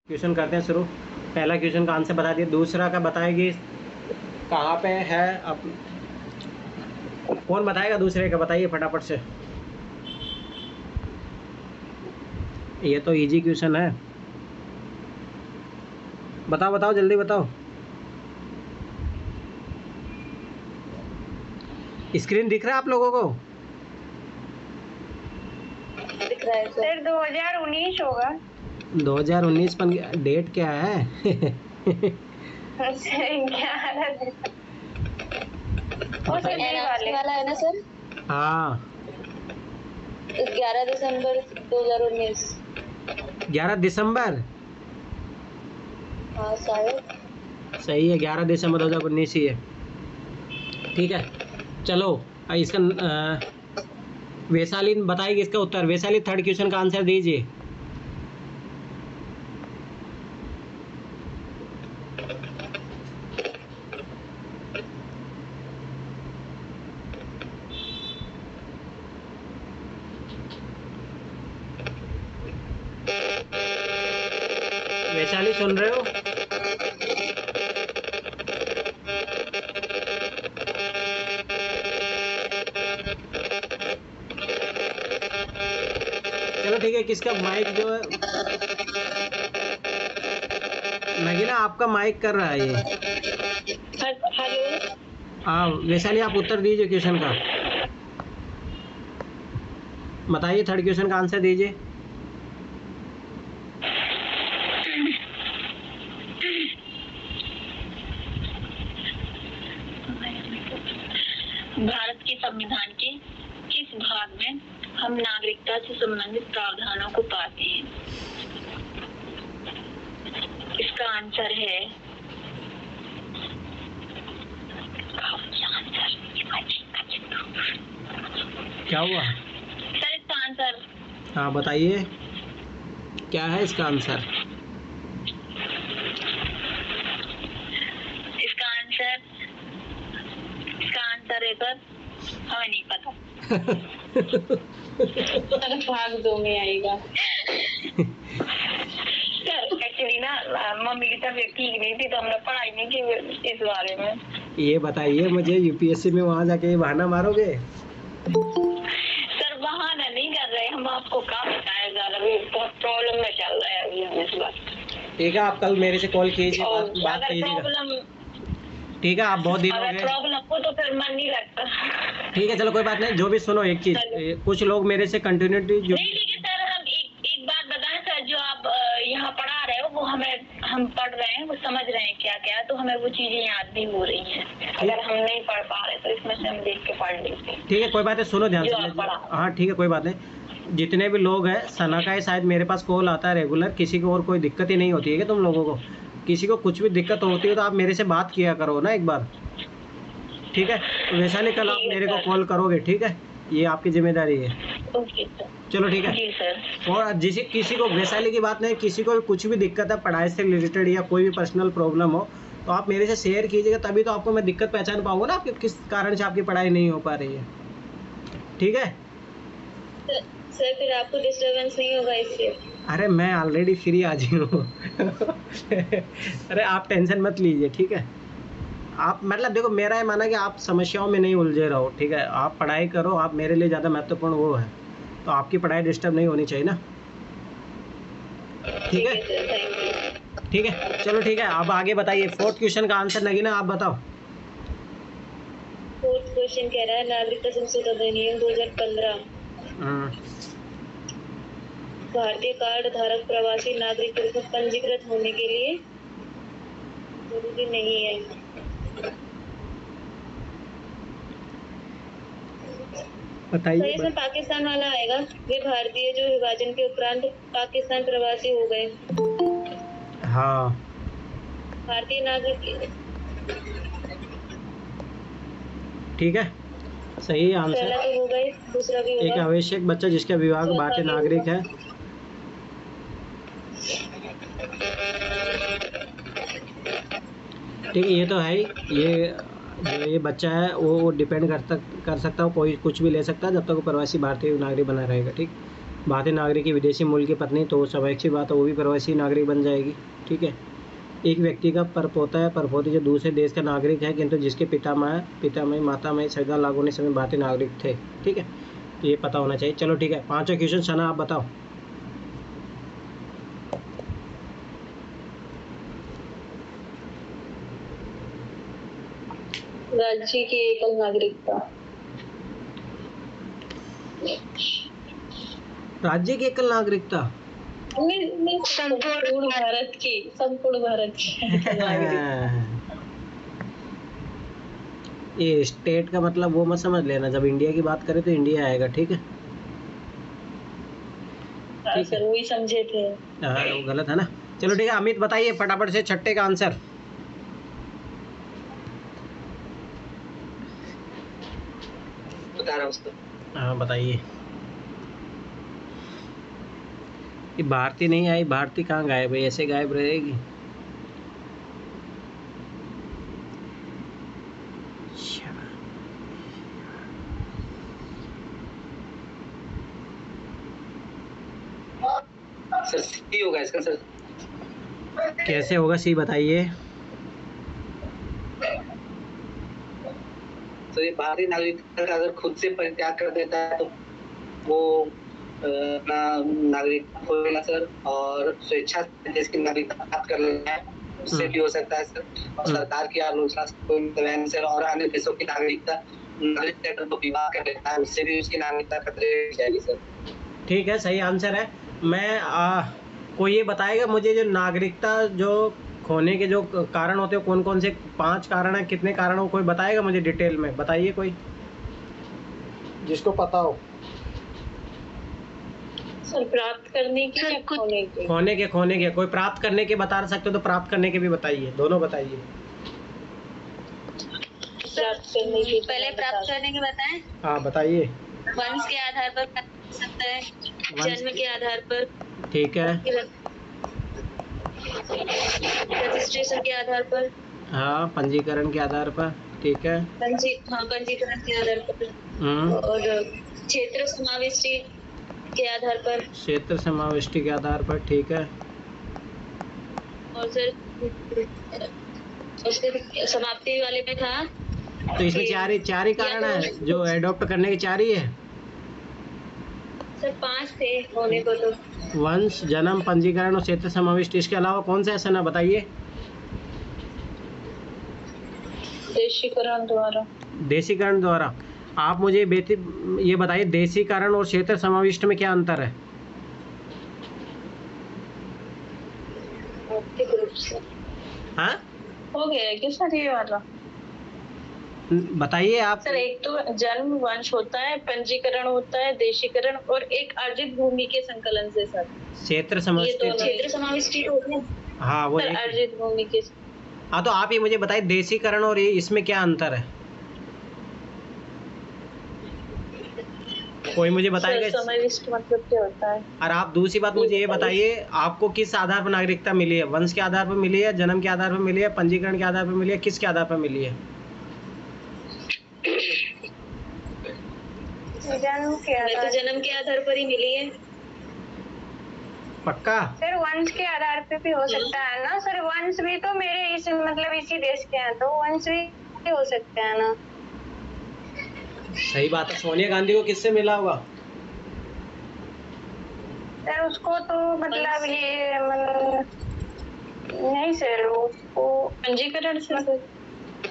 Question करते हैं शुरू। पहला क्वेश्चन का आंसर बता दिया, दूसरा का बताएगी कहाँ पे है। अब कौन बताएगा दूसरे का, बताइए फटाफट से। ये तो इजी क्वेश्चन है, बताओ बताओ जल्दी बताओ। स्क्रीन दिख रहा है आप लोगों को? दिख रहा है सर। 2019 होगा। 2019 पर डेट क्या है? 11 वाला है ना सर? हाँ 11 दिसंबर 2019। 11 दिसंबर, हाँ शायद सही है, 11 दिसंबर 2019 ही है। ठीक है चलो, इसका वैशाली बताएगी इसका उत्तर। वैशाली थर्ड क्वेश्चन का आंसर दीजिए। वैशाली सुन रहे हो? चलो ठीक है, किसका माइक जो है नगीना, आपका माइक कर रहा है ये। हेलो। हाँ वैशाली आप उत्तर दीजिए क्वेश्चन का, बताइए थर्ड क्वेश्चन का आंसर दीजिए। भारत के संविधान के किस भाग में हम नागरिकता से संबंधित प्रावधानों को पाते हैं? इसका आंसर है क्या हुआ सर? इसका आंसर हाँ बताइए क्या है इसका आंसर। इसका आंसर है सर, हमें नहीं पता। भाग 2 में आएगा। सर एक्चुअली ना मम्मी की तबीयत ठीक नहीं थी तो हमने पढ़ाई नहीं की इस बारे में। ये बताइए मुझे, यूपीएससी में वहाँ जाके बहाना मारोगे? सर बहाना नहीं कर रहे हम, आपको क्या बताया जा रहा है, बहुत प्रॉब्लम में चल रहा है अभी हम इस वक्त। ठीक है, आप कल मेरे से कॉल कीजिए, बात अगर कीजिएगा। प्रॉब्लम, ठीक है, आप बहुत दिन हो अगर गए। प्रॉब्लम हो तो फिर मन नहीं लगता। ठीक है चलो कोई बात नहीं, जो भी सुनो एक चीज, कुछ लोग मेरे से कंटिन्यूटी जो नहीं ठीक है सर, हम एक बात बताएं सर, जो आप यहाँ पढ़ा रहे हो वो हम पढ़ रहे हैं, वो समझ रहे हैं क्या क्या, तो हमें वो चीजें याद भी हो रही हैं। अगर हम नहीं पढ़ पा रहे तो इसमें से हम देख के पढ़ लेते हैं। ठीक है कोई बात नहीं, सुनो ध्यान जो से। आप पढ़ा। हाँ ठीक है कोई बात नहीं, जितने भी लोग हैं, सना का ही शायद मेरे पास कॉल आता है रेगुलर, किसी को और कोई दिक्कत ही नहीं होती है क्या तुम लोगों को? किसी को कुछ भी दिक्कत होती है तो आप मेरे से बात किया करो ना एक बार, ठीक है? तो वैशाली कल आप मेरे को कॉल करोगे, ठीक है? ये आपकी जिम्मेदारी है। Okay sir. चलो ठीक है। जी सर। और किसी को वैशाली की बात नहीं, किसी को भी कुछ भी दिक्कत है पढ़ाई से रिलेटेड या कोई भी पर्सनल प्रॉब्लम हो तो आप मेरे से शेयर कीजिएगा, तभी तो आपको मैं दिक्कत पहचान पाऊंगा ना, आपके किस कारण से आपकी पढ़ाई नहीं हो पा रही है। ठीक है सर फिर आपको डिस्टरबेंस नहीं होगा इससे? अरे मैं ऑलरेडी फ्री आज ही हूँ। अरे आप टेंशन मत लीजिए, ठीक है? आप मतलब देखो, मेरा ये माना कि आप समस्याओं में नहीं उलझे रहो, ठीक है? आप पढ़ाई करो, आप मेरे लिए ज़्यादा महत्वपूर्ण वो है, तो आपकी पढ़ाई डिस्टर्ब नहीं होनी चाहिए ना। ठीक है ठीक है चलो ठीक है, अब आगे बताइए। फोर्थ क्वेश्चन का आंसर नगीना आप बताओ। फोर्थ क्वेश्चन कह रहा है नागरिकता संशोधन अधिनियम 2015 भारतीय कार्ड धारक प्रवासी नागरिक के रूप में पंजीकृत होने के लिए जरूरी नहीं है। बताइए। इसमें पाकिस्तान वाला आएगा, वे भारतीय जो विभाजन के उपरांत पाकिस्तान प्रवासी हो गए। हाँ भारतीय नागरिक, ठीक है, सही आंसर। पहला तो हो गए, दूसरा भी होगा। एक आवश्यक बच्चा जिसका विभाग भारतीय नागरिक है। ठीक है, ये तो है ही, ये जो ये बच्चा है वो डिपेंड कर सकता है, कोई कुछ भी ले सकता है जब तक वो प्रवासी भारतीय नागरिक बना रहेगा, ठीक? भारतीय नागरिक की विदेशी मूल की पत्नी, तो स्वाभाविक सी बात है वो भी प्रवासी नागरिक बन जाएगी। ठीक है। एक व्यक्ति का परपोता या परपोती जो दूसरे देश का नागरिक है किंतु जिसके पितामही मातामही संविधान लागू होने समय भारतीय नागरिक थे। ठीक है, तो ये पता होना चाहिए। चलो ठीक है, पांचवा क्वेश्चन सना आप बताओ। राज्य की एकल नागरिकता। राज्य की एकल नागरिकता। संपूर्ण भारत की एकल नागरिकता। ये स्टेट का मतलब वो मत समझ लेना, जब इंडिया की बात करें तो इंडिया आएगा। ठीक है, ठीक है, वही समझे थे। हाँ वो गलत है ना। चलो ठीक है, अमित बताइए फटाफट से छठे का आंसर। बता रहा हूँ उसको। हाँ बताइए। ये भारती नहीं आई, भारती कहाँ गायब है, ऐसे गायब रहेगी। सर सी होगा इसका सर। कैसे होगा सी बताइए। तो ये भारतीय नागरिकता का अगर खुद से परित्याग कर देता है तो वो अपना नागरिकता खो लेना सर, और स्वेच्छा से देश की नागरिकता प्राप्त कर लेना है, उससे भी हो सकता है सर। और सरकार की आलोचना से कोई मतलब सर, और अन्य देशों की नागरिकता को विवाह कर लेता है, उससे भी उसकी नागरिकता खतरे में जाएगी सर। ठीक है, सही आंसर है। मैं कोई ये बताएगा मुझे जो नागरिकता जो खोने के जो कारण होते हैं कौन कौन से 5 कारण हैं, कितने कारण हो, कोई बताएगा मुझे डिटेल में बताइए, कोई जिसको पता हो। सर प्राप्त करने के या खोने के? खोने के कोई प्राप्त करने के बता सकते हो तो प्राप्त करने के भी बताइए, दोनों बताइए। प्राप्त करने के पहले प्राप्त करने के बताएं। हाँ बताइए। वंश के आधार पर प्राप्त कर सकता है, जन्म के आधार पर, ठीक है। रजिस्ट्रेशन के आधार पर, हाँ पंजीकरण के आधार पर। ठीक है। पंजीकरण के आधार पर, और क्षेत्र समाविष्टि के आधार पर। क्षेत्र समाविष्टि के आधार पर। ठीक है। और सर उसके समाप्ति वाले में था तो इसमें चार ही कारण है जो एडॉप्ट करने के, 4 ही है सर। 5 थे होने को तो। वंश, जन्म, पंजीकरण और क्षेत्र समाविष्टि। इसके अलावा कौन सा ऐसा ना बताइए। देशीकरण द्वारा। देशीकरण द्वारा। आप मुझे ये बताइए देशीकरण और क्षेत्र समाविष्ट में क्या अंतर है। हाँ हो गया क्या सर ये वाला? बताइए आप। सर एक तो जन्म वंश होता है, पंजीकरण होता है, देशीकरण, और एक अर्जित भूमि के संकलन से सर क्षेत्र समाविष्टि। क्षेत्र समाविष्टि होते हैं। हाँ वो सर अर्जित भूमि के। हाँ तो आप ये मुझे बताइए देशीकरण और ये इसमें क्या अंतर है, कोई मुझे बताएगा। समाविष्ट मतलब क्या होता है? और आप दूसरी बात मुझे ये बताइए आपको किस आधार पर नागरिकता मिली है, वंश के आधार पर मिली है, जन्म के आधार पर मिली है, पंजीकरण के आधार पर मिली है, किसके आधार पर मिली है? जन्म के आधार पर ही मिली है। पक्का? सर वंश के आधार पे भी हो सकता है ना सर, वंश भी तो मेरे इसी देश के हैं, तो वंश भी हो सकते हैं ना। सही बात है। सोनिया गांधी को किससे मिला होगा? सर उसको तो मतलब ये नहीं सर, उसको पंजीकरण से।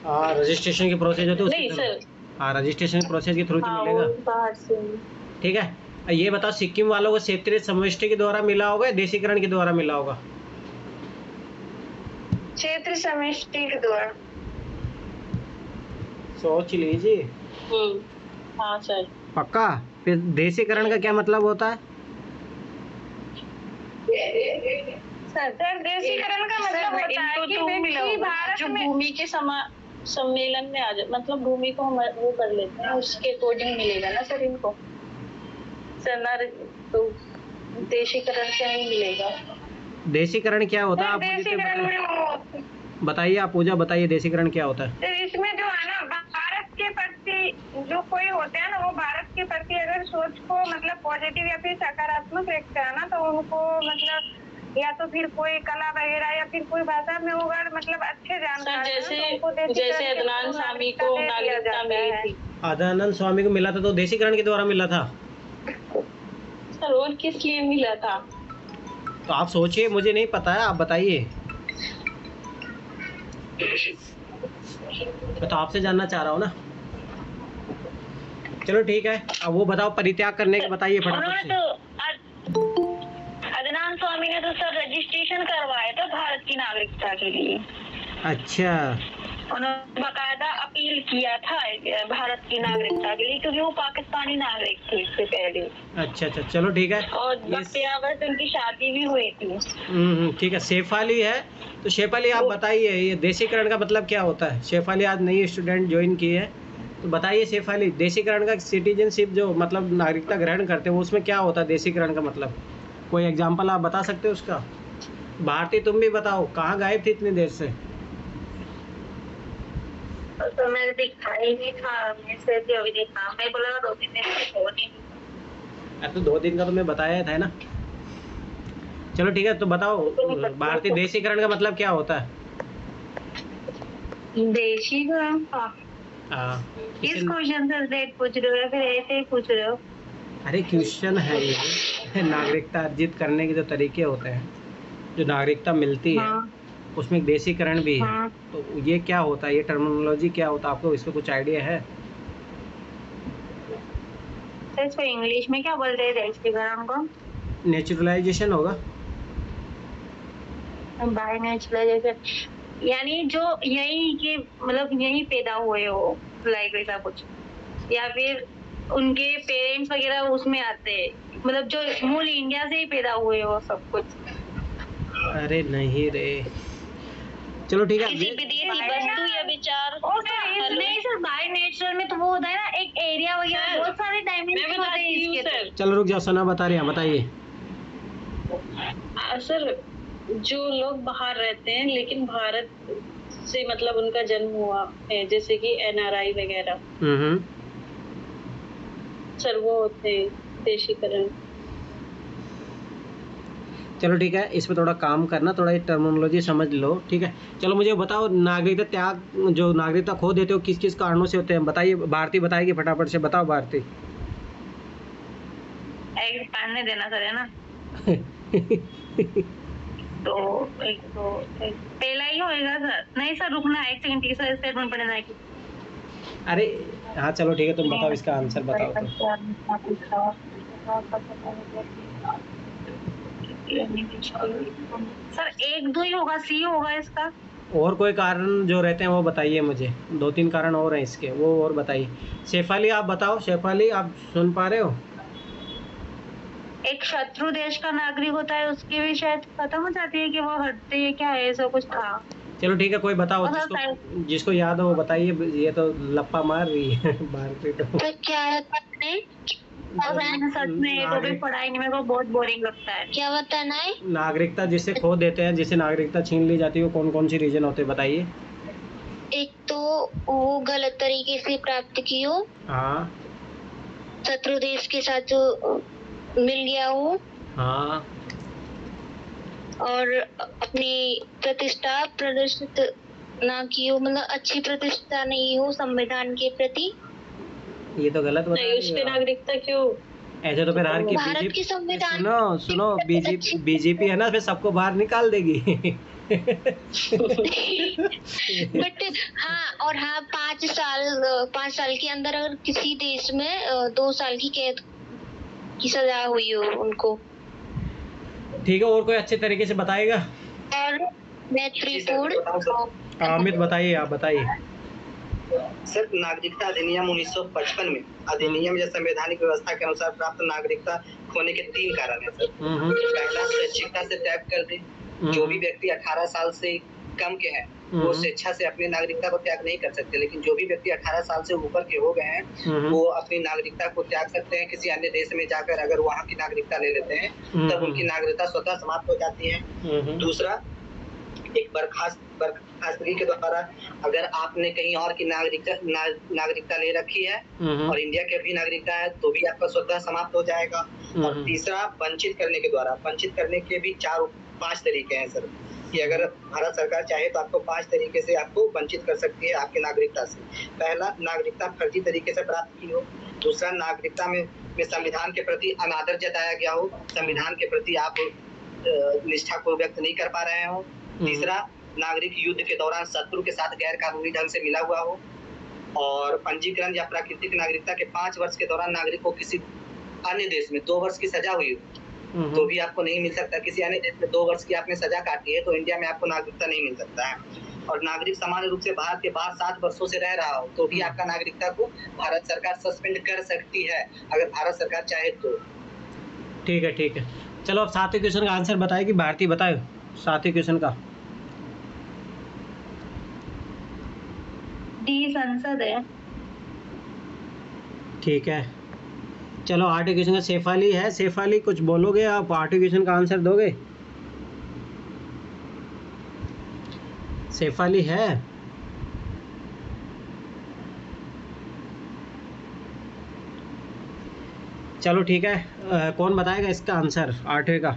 हाँ रजिस्ट्रेशन की प्रोसेस होती है नहीं सर। हाँ रजिस्ट्रेशन प्रोसेस के थ्रू तो मिलेगा। बाहर से। ठीक है, ये बताओ सिक्किम वालों को क्षेत्रीय समष्टि के द्वारा मिला होगा या देशीकरण के द्वारा मिला होगा? क्षेत्र समष्टि के द्वारा। सोच लीजिए। हाँ सर। पक्का? फिर देशीकरण का क्या मतलब होता है? सर देशीकरण का मतलब होता है कि व्यक्ति भारत जो में भूमि के सम्मेलन में आ जाए, मतलब भूमि को हम वो कर लेते हैं, उसके अकॉर्डिंग मिलेगा ना सर इनको। सर तो देशीकरण से नहीं मिलेगा। देशीकरण क्या होता है आप मुझे बताइए। आप पूजा बताइए देशीकरण क्या होता है? इसमें जो है ना भारत के प्रति जो कोई होते हैं ना वो भारत के प्रति अगर सोच को मतलब पॉजिटिव या फिर सकारात्मक रखते हैं ना, तो उनको मतलब या तो फिर कोई कला वगैरह या फिर कोई भाषा में होगा मतलब अच्छे जानकार हैं, तो उनको जैसे अदनान सामी को नागरिकता मिली थी। अदनान स्वामी को मिला था तो देशीकरण के द्वारा मिला था। सर और किस लिए मिला था? तो आप सोचिए, मुझे नहीं पता है, आप बताइए। मैं तो आपसे जानना चाह रहा हूँ ना। चलो ठीक है, अब वो बताओ परित्याग करने के बताइए फटाफट से। अदनान स्वामी ने तो सर रजिस्ट्रेशन करवाया था भारत की नागरिकता के लिए। अच्छा, उन्होंने बकायदा अपील किया था भारत की नागरिकता के लिए, क्योंकि वो पाकिस्तानी नागरिक थे इससे पहले। अच्छा अच्छा, चलो ठीक है। और बख्तियावर से उनकी शादी भी हुई थी। ठीक है। शेफाली है, तो शेफाली आप बताइए ये देशीकरण का मतलब क्या होता है। शेफाली आज नई स्टूडेंट ज्वाइन की है, तो बताइए शेफाली, देशीकरण का सिटीजनशिप जो मतलब नागरिकता ग्रहण करते हैं वो उसमें क्या होता है देशीकरण का मतलब? कोई एग्जाम्पल आप बता सकते हो उसका? भारती तुम भी बताओ, कहाँ गायब थी इतनी देर से? तो मैंने दिखा ही नहीं था, मैं से अभी देखा, मैं बोला 2-3 दिन से हो नहीं। अरे तो 2 दिन का तो मैं बताया था ना। चलो ठीक है, तो बताओ भारतीय देशीकरण का मतलब क्या होता है? देशीकरण का किस क्वेश्चन से देख पूछ रहे हो या फिर ऐसे ही पूछ रहे हो? अरे क्वेश्चन है ये, नागरिकता अर्जित करने के जो तरीके होते हैं, जो नागरिकता मिलती है उसमें एक देशीकरण भी है। तो ये क्या होता है, ये टर्मिनोलॉजी क्या होता है, आपको इसका कुछ आइडिया है? तो इसको इंग्लिश में क्या बोलते हैं देशीकरण को? नेचुरलाइजेशन होगा। बाय नेचुरलाइजेशन यानी जो यही के मतलब यही पैदा हुए हो, लाइक ऐसा कुछ, या फिर उनके पेरेंट्स वगैरह उसमें आते हैं, मतलब जो मूल इंडिया से ही पैदा हुए हो सब कुछ। अरे नहीं रे, चलो ठीक है। किसी विदेशी वस्तु या विचार नहीं सर, बाय नेचर में तो वो होता है ना एक एरिया वगैरह, बहुत सारे डायमेंशन होते हैं इसके। चलो रुक जाओ, सना बता रही है, बताइए। सर जो लोग बाहर रहते हैं लेकिन भारत से मतलब उनका जन्म हुआ है, जैसे कि NRI वगैरह, सर वो होते हैं देशीकरण। चलो ठीक है, इस पे थोड़ा काम करना, थोड़ा ये टर्मिनोलॉजी समझ लो, ठीक है। चलो मुझे बताओ, नागरिकता त्याग, जो नागरिकता खो देते हो किस किस कारणों से होते हैं, बताइए। भारती बताएगी, फटाफट से बताओ भारती। एक पढ़ने देना सर, है ना? तो एक पहला ही होएगा सर। नहीं सर रुकना, एक सेकंड, तीसरा स्टेटमेंट पढ़ना है। अरे हाँ चलो ठीक है, तुम बताओ इसका आंसर बताओ तो। सर 1-2 ही होगा, सी होगा इसका। और कोई कारण जो रहते हैं वो बताइए मुझे, 2-3 कारण और हैं इसके, वो और बताइए। शेफाली आप बताओ, शेफाली आप सुन पा रहे हो? एक शत्रु देश का नागरिक होता है, उसकी भी शायद खत्म हो जाती है कि वो हटती है, क्या है ऐसा कुछ था। चलो ठीक है, कोई बताओ जिसको याद हो वो बताइए। ये तो लप्पा मार रही है भारती तो क्या है सच में तो भी पढ़ाई नहीं, मेरे को बहुत बोरिंग लगता है। क्या बताना है? नागरिकता जिसे खो देते हैं, जिसे नागरिकता छीन ली जाती है, वो कौन कौन सी रीजन होते हैं बताइए। एक तो वो गलत तरीके से प्राप्त की हो, हाँ। शत्रु देश के साथ जो मिल गया हो, हाँ। और अपनी प्रतिष्ठा प्रदर्शित ना की हो, मतलब अच्छी प्रतिष्ठा नहीं हो संविधान के प्रति। ये तो गलत बता रही हो। उसकी नागरिकता क्यों? ऐसे तो फिर हर की भारत की संविधान, सुनो बीजेपी है ना, फिर सबको बाहर निकाल देगी। बट हाँ, और हाँ 5 साल के अंदर अगर किसी देश में 2 साल की कैद की सजा हुई हो उनको। ठीक है, और कोई अच्छे तरीके से बताएगा? और मैत्रीपूर्ण। अमित बताइए, आप बताइए। सर नागरिकता अधिनियम 1955 में अधिनियम या संवैधानिक व्यवस्था के अनुसार प्राप्त नागरिकता खोने के 3 कारण है सर। पहला, स्वैच्छिकता से त्याग कर दे। जो भी व्यक्ति 18 साल से कम के हैं वो स्वेच्छा से अपनी नागरिकता को त्याग नहीं कर सकते, लेकिन जो भी व्यक्ति 18 साल से ऊपर के हो गए हैं वो अपनी नागरिकता को त्याग सकते हैं। किसी अन्य देश में जाकर अगर वहाँ की नागरिकता ले लेते हैं तब उनकी नागरिकता स्वतः समाप्त हो जाती है। दूसरा, एक बर्खास्तगी के द्वारा अगर आपने कहीं और की नागरिकता ले रखी है और इंडिया की भी नागरिकता है तो भी आपका स्वतः समाप्त हो जाएगा। और तीसरा, वंचित करने के द्वारा, वंचित करने के भी 4-5 तरीके हैं सर, कि अगर भारत सरकार चाहे तो आपको 5 तरीके से आपको वंचित कर सकती है आपकी नागरिकता से। पहला, नागरिकता फर्जी तरीके से प्राप्त की हो। दूसरा, नागरिकता में संविधान के प्रति अनादर जताया गया हो, संविधान के प्रति आप निष्ठा को व्यक्त नहीं कर पा रहे हो। तीसरा, नागरिक युद्ध के दौरान शत्रु के साथ गैर कानूनी ढंग से मिला हुआ हो। और पंजीकरण या प्राकृतिक नागरिकता के 5 वर्ष के दौरान नागरिक को किसी अन्य देश में 2 वर्ष की सजा हुई हो तो भी आपको नहीं मिल सकता। किसी अन्य देश में 2 वर्ष की आपने सजा काटी है तो इंडिया में आपको नागरिकता नहीं मिल सकता है। और नागरिक सामान्य रूप से भारत के बाहर 7 वर्षों से रह रहा हो तो भी आपका नागरिकता को भारत सरकार सस्पेंड कर सकती है अगर भारत सरकार चाहे तो। ठीक है, ठीक है। चलो अब 7वें क्वेश्चन का आंसर बताए कि भारती बताए 7वें क्वेश्चन का। डी संसद है। ठीक है, चलो 8वें क्वेश्चन का शेफाली है। शेफाली कुछ बोलोगे आप? 8वें क्वेश्चन का आंसर दोगे? शेफाली है? चलो ठीक है, कौन बताएगा इसका आंसर 8वें का?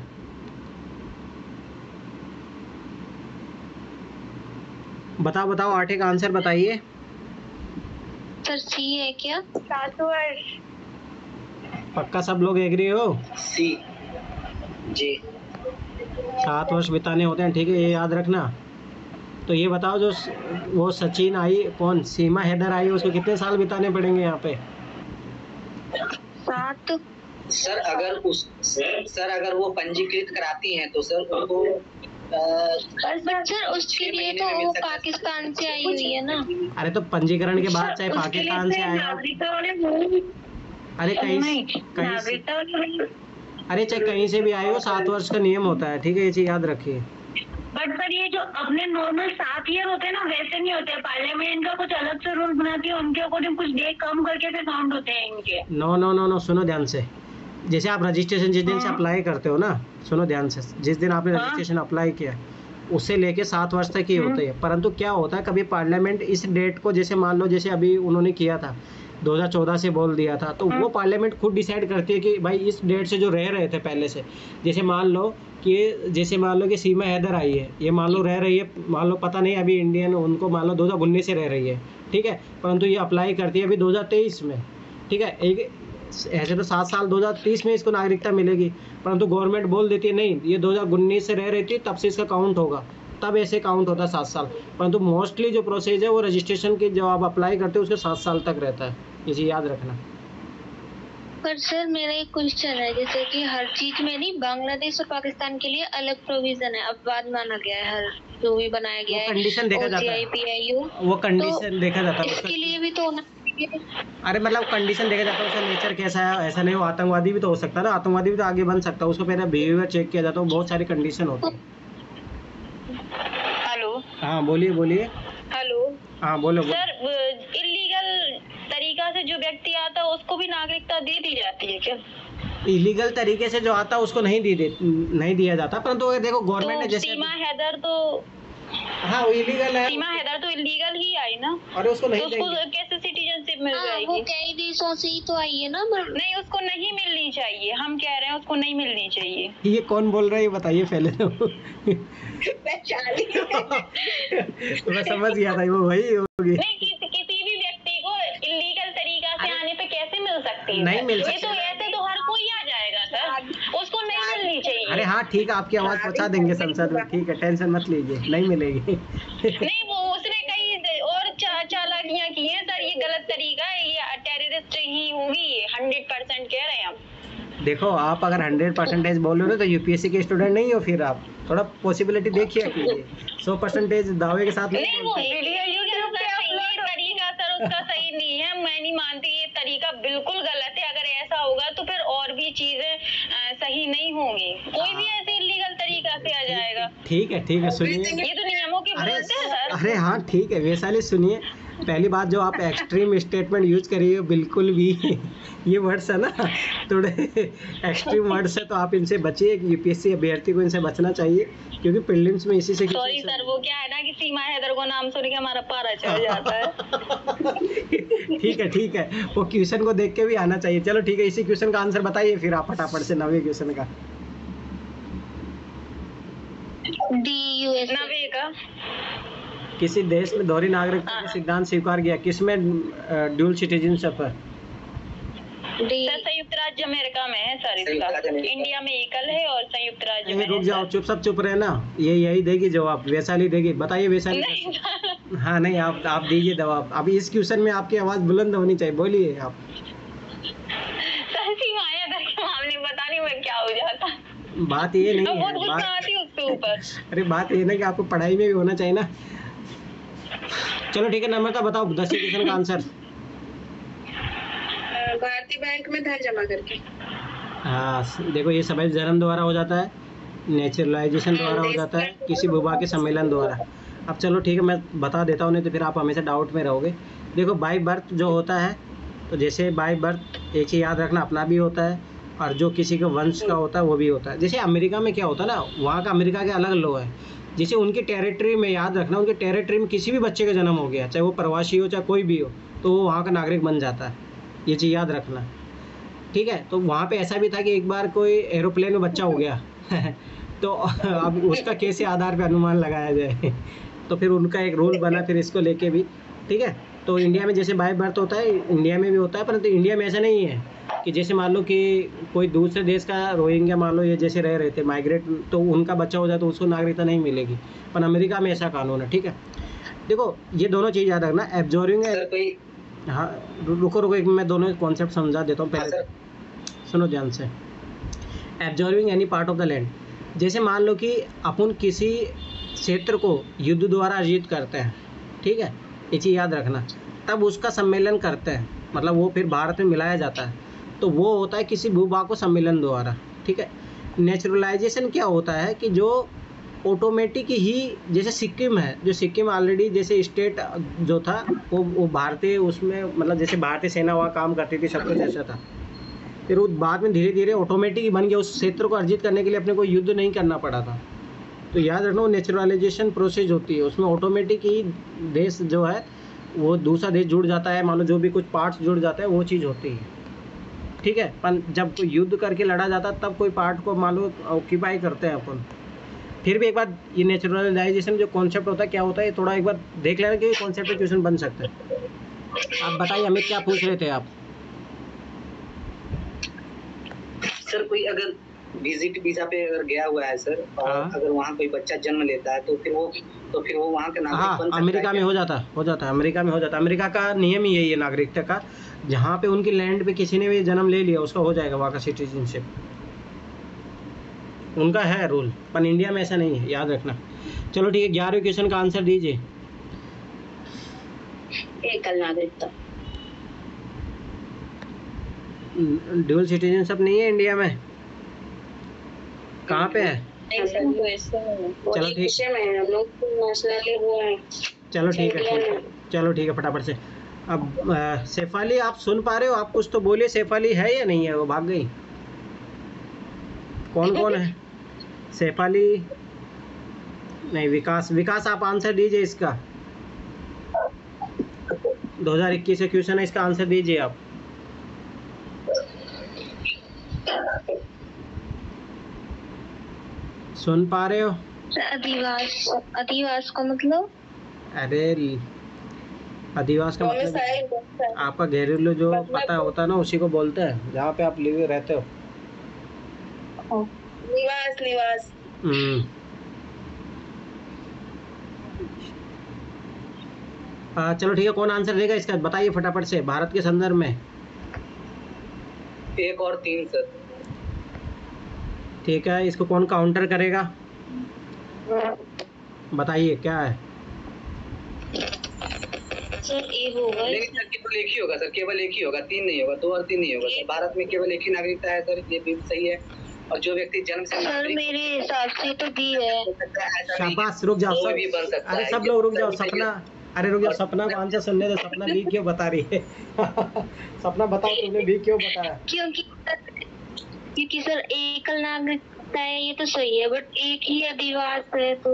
बताओ 8वें का आंसर बताइए। सर सी है क्या? 7 वर्ष। पक्का सब लोग एग्री हो? सी जी। 7 वर्ष बिताने होते हैं, ठीक है, ये याद रखना। तो ये बताओ, जो वो सचिन आई, कौन सीमा हैदर आई, उसको कितने साल बिताने पड़ेंगे यहाँ पे? 7। सर अगर वो पंजीकृत कराती हैं तो सर उनको सर उसके लिए तो वो पाकिस्तान से आई हुई है ना। अरे तो पंजीकरण के बाद चाहे पाकिस्तान से आया, अरे अरे चाहे कहीं से भी आए हो, 7 वर्ष का नियम होता है, ठीक है, ये चीज याद रखिए। बट सर ये जो अपने नॉर्मल 7 ईयर होते हैं ना, वैसे नहीं होते। पार्लियामेंट इनका कुछ अलग से रूल बनाती है, उनके अकॉर्डिंग कुछ डे कम करके फिर काउंट होते हैं इनके। नो, सुनो ध्यान से। जैसे आप रजिस्ट्रेशन जिस दिन से अप्लाई करते हो ना, सुनो ध्यान से, जिस दिन आपने रजिस्ट्रेशन अप्लाई किया उससे लेके 7 वर्ष तक ही होते हैं। परंतु क्या होता है, कभी पार्लियामेंट इस डेट को, जैसे मान लो जैसे अभी उन्होंने किया था 2014 से बोल दिया था, तो वो पार्लियामेंट खुद डिसाइड करती है कि भाई इस डेट से जो रह रहे थे पहले से, जैसे मान लो कि सीमा हैदर आई है, ये मान लो रह रही है, मान लो पता नहीं अभी इंडियन, उनको मान लो 2019 से रह रही है, ठीक है, परंतु ये अप्लाई करती है अभी 2023 में, ठीक है। एक ऐसे तो 7 साल 2030 में इसको नागरिकता मिलेगी, परंतु गवर्नमेंट बोल देती है नहीं, ये 2019 से रह रही थी तब से इसका काउंट होगा, तब ऐसे काउंट होता है 7 साल। परंतु मोस्टली जो प्रोसेस है वो रजिस्ट्रेशन की जो आप अप्लाई करते हो उसके 7 साल तक रहता है, ये चीज़ याद रखना। पर सर मेरा एक क्वेश्चन है, जैसे कि हर चीज में नहीं, बांग्लादेश और पाकिस्तान के लिए अलग प्रोविजन है, अब बाद माना गया है, हर जो भी बनाया गया है कंडीशन देखा जाता है, वो कंडीशन देखा जाता है, इसके लिए भी तो होना। अरे मतलब कंडीशन देखा जाता है, उसका नेचर कैसा है, ऐसा नहीं हो आतंकवादी भी तो हो सकता है ना, आतंकवादी भी तो आगे बन सकता है, उसको पहले बिहेवियर चेक किया जाता है, बहुत सारी कंडीशन होती है। हेलो, हाँ बोलिए। हेलो, हाँ बोलो। सर इलीगल तरीका से जो व्यक्ति आता है उसको भी नागरिकता दे दी जाती है क्या? इलीगल तरीके से जो आता है उसको नहीं दिया जाता, परंतु देखो गवर्नमेंट ने जैसे सीमा हैदर तो, हाँ वो इलीगल है, सीमा हैदर तो इलीगल ही आई ना, और उसको नहीं तो उसको देंगे। कैसे सिटीजनशिप मिल जाएगी? वो कई देशों से ही तो आई है ना। नहीं, उसको नहीं मिलनी चाहिए, हम कह रहे हैं उसको नहीं मिलनी चाहिए। ये कौन बोल रहा है ये बताइए पहले तो। मैं समझ गया था वो वही होगी। नहीं, किसी भी व्यक्ति को इलीगल तरीका से आने पे कैसे मिल सकती है? नहीं मिल सकती। ये तो ऐसे तो हर कोई आ जाएगा सर, उसको नहीं मिलनी चाहिए। अरे हाँ ठीक है, आपकी आवाज पहुंचा देंगे संसद में, ठीक है, टेंशन मत लीजिए, नहीं मिलेगी। नहीं, वो उसने कई और चालाकियां की हैं सर, ये गलत तरीका है, ये टेररिस्ट ही होंगी, ये 100% कह रहे हैं हम। देखो आप अगर 100% बोल रहे हो तो यूपीएससी के स्टूडेंट नहीं हो, फिर आप थोड़ा पॉसिबिलिटी देखिए कीजिए, 100% दावे के साथ नहीं, वो तरीका सर उसका सही नहीं है, मैं नहीं मानती, ये तरीका बिल्कुल गलत है। अगर ऐसा होगा तो फिर और भी चीजें सही नहीं होंगी, कोई भी ऐसे इलीगल तरीका से आ जाएगा। ठीक है सुनिए, ये तो नियमों के विरुद्ध है सर। अरे हाँ ठीक है वैशाली सुनिए, पहली बात जो आप एक्सट्रीम स्टेटमेंट यूज करिए बिल्कुल भी ये वर्ड्स है ना थोड़े एक्सट्रीम वर्ड्स है, तो आप इनसे बचिए। यूपीएससी अभ्यर्थी को इनसे बचना चाहिए क्योंकि प्रीलिम्स में इसी से सॉरी सर, वो क्या है ना कि सीमा हैदर को नाम सुन के हमारा पारा चढ़ जाता है। ठीक है, वो क्वेश्चन को देख के भी आना चाहिए। चलो ठीक है, इसी क्वेश्चन का आंसर बताइए फिर आप फटाफट से, 9वें क्वेश्चन का। नवे का किसी देश में दोहरी नागरिकता का सिद्धांत स्वीकार किया, किसमें ड्यूल सिटीजनशिप है? सर संयुक्त राज्य अमेरिका में है सर इसका, इंडिया में एकल है और संयुक्त राज्य में रुक जाओ, सब चुप रहे ना, ये यही देगी जवाब, वैशाली देगी। बताइए वैशाली। नहीं हाँ नहीं, आप दीजिए जवाब। अभी इस क्वेश्चन में आपकी आवाज बुलंद होनी चाहिए, बोलिए आप। सर सीमा हैदर के मामले में पता नहीं मैं क्या हो जाता। बात ये नहीं बहुत है, गुस्सा आती है उसके ऊपर। अरे बात ये ना कि आपको पढ़ाई में भी होना चाहिए ना। चलो ठीक है, नम्रता बताओ 10वें क्वेश्चन का आंसर। भारतीय बैंक में धन जमा करके। हाँ देखो, ये सभ्य जन्म द्वारा हो जाता है, नेचुरलाइजेशन द्वारा हो जाता है, किसी भूभाग के सम्मेलन द्वारा। अब चलो ठीक है, मैं बता देता हूँ, नहीं तो फिर आप हमेशा डाउट में रहोगे। देखो बाई बर्थ जो होता है, तो जैसे बाई बर्थ एक ही याद रखना, अपना भी होता है और जो किसी के वंश का होता है वो भी होता है। जैसे अमेरिका में क्या होता है ना, वहाँ का अमेरिका के अलग लोग हैं, जैसे उनकी टेरिटरी में याद रखना, उनके टेरिटरी में किसी भी बच्चे का जन्म हो गया, चाहे वो प्रवासी हो चाहे कोई भी हो, तो वो वहाँ का नागरिक बन जाता है। ये चीज़ याद रखना, ठीक है। तो वहाँ पे ऐसा भी था कि एक बार कोई एरोप्लेन में बच्चा हो गया तो अब उसका कैसे आधार पे अनुमान लगाया जाए तो फिर उनका एक रूल बना फिर इसको लेके भी, ठीक है। तो इंडिया में जैसे बाय बर्थ होता है, इंडिया में भी होता है, परंतु इंडिया में ऐसा नहीं है कि जैसे मान लो कि कोई दूसरे देश का रोहिंग्या मान लो ये जैसे रह रहे थे माइग्रेट, तो उनका बच्चा हो जाए तो उसको नागरिकता नहीं मिलेगी, पर अमेरिका में ऐसा कानून है, ठीक है। देखो ये दोनों चीज़ याद रखना, एब्जॉर्बिंग है। हाँ रुको एक मैं दोनों कॉन्सेप्ट समझा देता हूँ पहले, सुनो ध्यान से। Absorbing any part of the land, जैसे मान लो कि अपन किसी क्षेत्र को युद्ध द्वारा अर्जित करते हैं, ठीक है, ये चीज़ याद रखना, तब उसका सम्मेलन करते हैं, मतलब वो फिर भारत में मिलाया जाता है, तो वो होता है किसी भूभाग को सम्मेलन द्वारा, ठीक है। नेचुरलाइजेशन क्या होता है कि जो ऑटोमेटिक ही, जैसे सिक्किम है, जो सिक्किम ऑलरेडी जैसे स्टेट जो था वो भारतीय, उसमें मतलब जैसे भारतीय सेना वहाँ काम करती थी, सब कुछ ऐसा था, फिर वो बाद में धीरे धीरे ऑटोमेटिक ही बन गया, उस क्षेत्र को अर्जित करने के लिए अपने को युद्ध नहीं करना पड़ा था। तो याद रखना, वो नेचुरलाइजेशन प्रोसेस होती है, उसमें ऑटोमेटिक ही देश जो है वो दूसरा देश जुड़ जाता है, मान लो जो भी कुछ पार्ट्स जुड़ जाता है वो चीज़ होती है, ठीक है। पर जब कोई युद्ध करके लड़ा जाता है तब कोई पार्ट को मान लो ऑक्यूपाई करते हैं अपन। फिर भी एक बार ये नेचुरलाइजेशन जो कॉन्सेप्ट होता है क्या होता है, थोड़ा एक बार देख लेना कि कॉन्सेप्ट क्वेश्चन बन सकता है। आप बताइए अमित, क्या पूछ रहे थे आप? सर कोई अगर विजिट वीजा पे अगर गया हुआ है सर, और अगर वहाँ कोई बच्चा जन्म लेता है तो फिर वो वहाँ का नागरिक बन सकता है? अमेरिका में हो जाता है, अमेरिका में हो जाता है। अमेरिका का नियम ही यही है नागरिकता का, जहाँ पे उनकी लैंड पे किसी ने भी जन्म ले लिया उसका हो जाएगा वहाँ का सिटीजनशिप, उनका है रूल, पर इंडिया में ऐसा नहीं है, याद रखना। चलो ठीक है, 11वें क्वेश्चन का आंसर दीजिए। एकल नागरिकता, ड्यूल सिटीजनशिप नहीं है इंडिया में, कहाँ पे है? चलो ठीक, चलो ठीक है फटाफट से। अब शेफाली आप सुन पा रहे हो? आप कुछ तो बोलिए, शेफाली है या नहीं है? वो भाग गई। कौन कौन है? शेफाली नहीं, विकास आप आंसर दीजिए इसका। 2021 का क्वेश्चन है, इसका आंसर दीजिए आप। सुन पा रहे हो? अधिवास का मतलब? अरे अधिवास का मतलब आपका घरेलू जो पता होता है ना, उसी को बोलते हैं, जहाँ पे आप लिव रहते हो। निवास। चलो ठीक है, कौन आंसर देगा इसका बताइए फटाफट से, भारत के संदर्भ में। 1 और 3 सर। ठीक है, इसको कौन काउंटर करेगा? बताइए क्या है? सर ए होगा। नहीं सर, केवल एक ही होगा सर, केवल एक ही होगा, 3 नहीं होगा, 2 और 3 नहीं होगा सर। भारत में केवल एक ही नागरिकता है सर, ये भी सही है। और जो व्यक्ति जन्म से सर मेरे हिसाब से तो दी है। शाबाश, रुक जाओ सब, अरे सब लोग रुक जाओ। अरे रुक जा, सपना को आंसर सुनने दो। सपना भी क्यों बता रही है? सपना बताओ, तुमने भी क्यों बताया? क्योंकि सर एकल नागरिकता है ये तो सही है, बट एक ही अधिवास है तो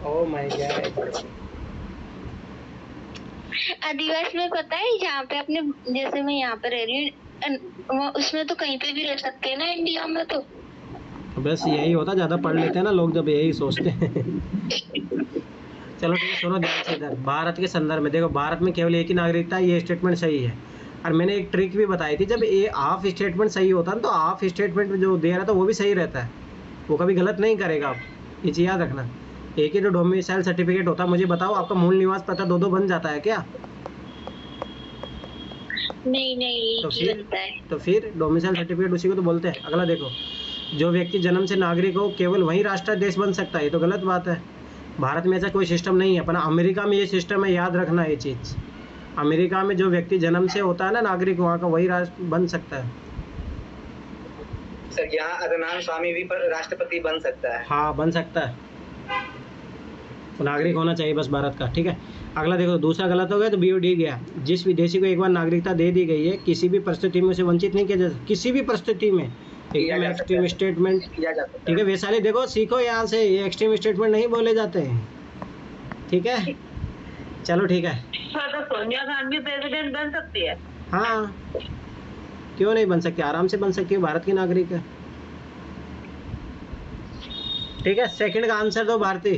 ओह माय गॉड। अधिवास में पता है जहाँ पे अपने, जैसे मैं यहाँ पे रह रही हूँ, उसमें तो कहीं पे भी रह सकते हैं ना इंडिया में तो। बस यही होता, ज्यादा पढ़ लेते हैं ना लोग जब यही सोचते हैं। चलो ठीक है, सुनो ध्यान से इधर। भारत के संदर्भ में देखो, भारत में केवल एक ही नागरिकता है, ये स्टेटमेंट सही है। और मैंने एक ट्रिक भी बताई थी, जब ये हाफ स्टेटमेंट सही होता है ना, तो हाफ स्टेटमेंट जो दे रहा था वो भी सही रहता है, वो कभी गलत नहीं करेगा। आप ये चीज़ याद रखना। एक ही जो डोमिसाइल सर्टिफिकेट होता है, मुझे बताओ आपका मूल निवास पता दो बन जाता है क्या? नहीं तो एक ही फिर बनता है। तो फिर डोमिसाइल सर्टिफिकेट उसी को तो बोलते हैं। अगला देखो, जो व्यक्ति जन्म से नागरिक हो केवल वही राष्ट्र देश बन सकता है, ये तो गलत बात है। भारत में ऐसा कोई सिस्टम नहीं है, अपना अमेरिका में ये सिस्टम है, याद रखना ये चीज़। अमेरिका में जो व्यक्ति जन्म से होता है ना नागरिक, वहाँ का वही राष्ट्र बन सकता है। सर यहाँ अदनान स्वामी भी राष्ट्रपति बन सकता है। हाँ बन सकता है, तो नागरिक होना चाहिए बस भारत का। ठीक है, अगला देखो, दूसरा गलत हो गया तो BOD गया। जिस विदेशी को एक बार नागरिकता दे दी गई है, किसी भी परिस्थिति में उसे वंचित नहीं किया जा सकता, किसी भी परिस्थिति में। एकदम एक्सट्रीम स्टेटमेंट। ठीक है वैशाली, देखो सीखो यहाँ से, ये एक्सट्रीम स्टेटमेंट नहीं बोले जाते हैं। ठीक है, चलो ठीक है। तो सोनिया गांधी प्रेसिडेंट बन सकती है? हाँ क्यों नहीं बन सकती, आराम से बन सकती है, भारत की नागरिक है। ठीक है, सेकंड का आंसर दो भारती।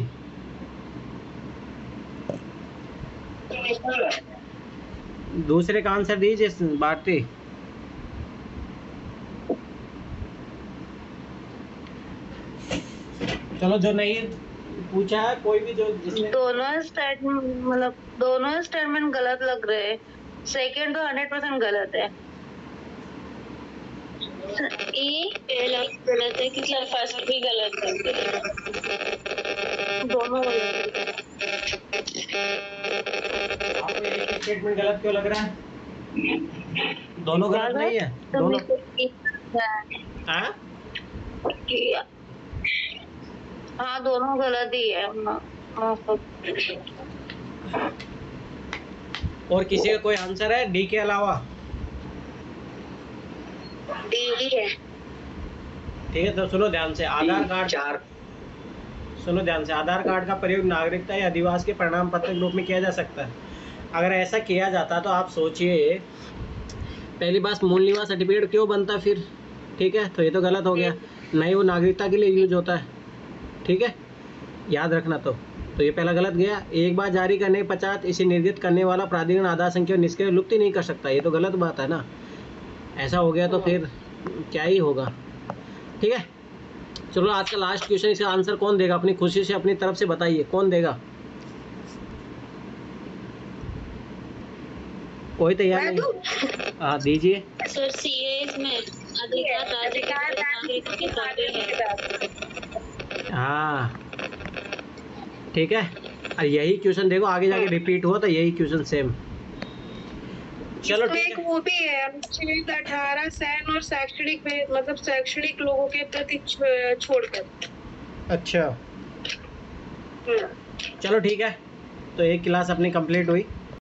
दूसरे का आंसर दीजिए भारती। चलो जो नहीं पूछा है कोई भी, जो जिसने दोनों स्टेटमेंट गलत लग रहे हैं। सेकंड तो 100% गलत है। ये पहला गलत है, क्योंकि फर्स्ट भी गलत है। दोनों गलत है। आपको एक स्टेटमेंट गलत क्यों लग रहा है? दोनों गलत नहीं है, दोनों। हाँ हाँ दोनों गलत ही है। और किसी का कोई आंसर है डी के अलावा? डी ही है। ठीक है, तो सुनो ध्यान से। आधार कार्ड, सुनो ध्यान से। आधार कार्ड का प्रयोग नागरिकता या अधिवास के प्रमाण पत्र के रूप में किया जा सकता है। अगर ऐसा किया जाता तो आप सोचिए, पहली बात मूल निवास सर्टिफिकेट क्यों बनता फिर? ठीक है, तो ये तो गलत हो गया, नहीं वो नागरिकता के लिए यूज होता है। ठीक है, याद रखना। तो ये पहला गलत गया। एक बार जारी करने के पश्चात इसे निर्गत करने वाला प्राधिकरण आधार संख्या निष्क्रिय लुप्त ही नहीं कर सकता, ये तो गलत बात है ना। ऐसा हो गया तो फिर क्या ही होगा। ठीक है, चलो आज का लास्ट क्वेश्चन, इसका आंसर कौन देगा? अपनी खुशी से अपनी तरफ से बताइए, कौन देगा? कोई तैयार नहीं? हाँ दीजिए। सर सीएस में अधिकार नागरिक के साथ है। हाँ ठीक है, और यही क्वेश्चन देखो आगे जाके रिपीट हुआ, तो यही क्वेश्चन सेम। चलो ठीक एक है। वो भी है अनुच्छेद 18 सैन्य और शैक्षणिक मतलब शैक्षणिक लोगों के प्रति छोड़कर। अच्छा चलो ठीक है, तो एक क्लास अपनी कंप्लीट हुई।